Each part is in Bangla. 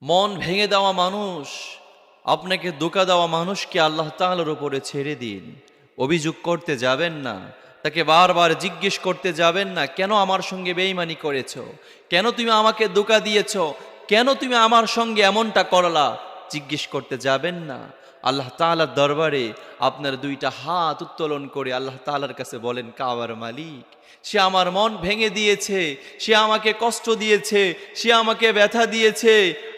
মন ভেঙে দেওয়া মানুষ, আপনাকে ধোঁকা দেওয়া মানুষকে আল্লাহ তাআলার উপরে ছেড়ে দিন। অভিযোগ করতে যাবেন না, তাকে বারবার জিজ্ঞেস করতে যাবেন না, কেন আমার সঙ্গে বেঈমানি করেছো, কেন তুমি আমাকে ধোঁকা দিয়েছো, কেন তুমি আমার সঙ্গে এমনটা করলা, জিজ্ঞেস করতে যাবেন না। আল্লাহ তাআলার দরবারে আপনার দুইটা হাত উত্তোলন করে আল্লাহ তাআলার কাছে বলেন, কাবার মালিক, সে আমার মন ভেঙে দিয়েছে, সে আমাকে কষ্ট দিয়েছে, সে আমাকে ব্যথা দিয়েছে,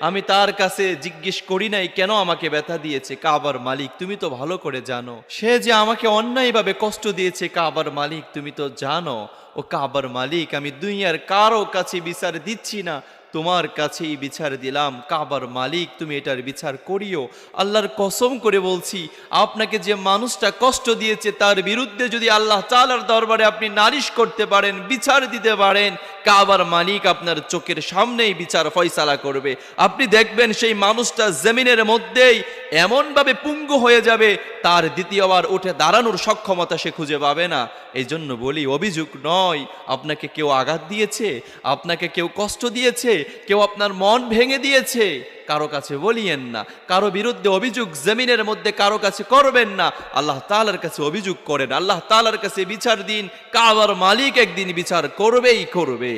আমি তার কাছে জিজ্ঞেস করি নাই কেন আমাকে ব্যথা দিয়েছে। কাবার মালিক, তুমি তো ভালো করে জানো সে যে আমাকে অন্যায়ভাবে কষ্ট দিয়েছে। কাবার মালিক, তুমি তো জানো। ও কাবার মালিক, আমি দুনিয়ার কারো কাছে বিচার দিচ্ছি না, তোমার কাছেই বিচার দিলাম। কাবার মালিক, তুমি এটার বিচার করিও। আল্লাহর কসম করে বলছি, আপনাকে যে মানুষটা কষ্ট দিয়েছে তার বিরুদ্ধে যদি আল্লাহ তাআলার দরবারে আপনি নালিশ করতে পারেন, বিচার দিতে পারেন, কাবার মালিক আপনার চোখের সামনেই বিচার ফয়সালা করবে। আপনি দেখবেন সেই মানুষটা জমিনের মধ্যেই এমনভাবে পুঙ্গু হয়ে যাবে, তার দ্বিতীয়বার উঠে দাঁড়ানোর সক্ষমতা সে খুঁজে পাবে না। এই জন্য বলি, অভিযোগ নয়। আপনাকে কেউ আঘাত দিয়েছে, আপনাকে কেউ কষ্ট দিয়েছে, কেউ আপনার মন ভেঙে দিয়েছে, কারো কাছে বলিয়েন না। কারো বিরুদ্ধে অভিযোগ জমিনের মধ্যে কারো কাছে করবেন না। আল্লাহ তাআলার কাছে অভিযোগ করেন, আল্লাহ তাআলার কাছে বিচার দিন। কাবার মালিক একদিন বিচার করবেই করবে।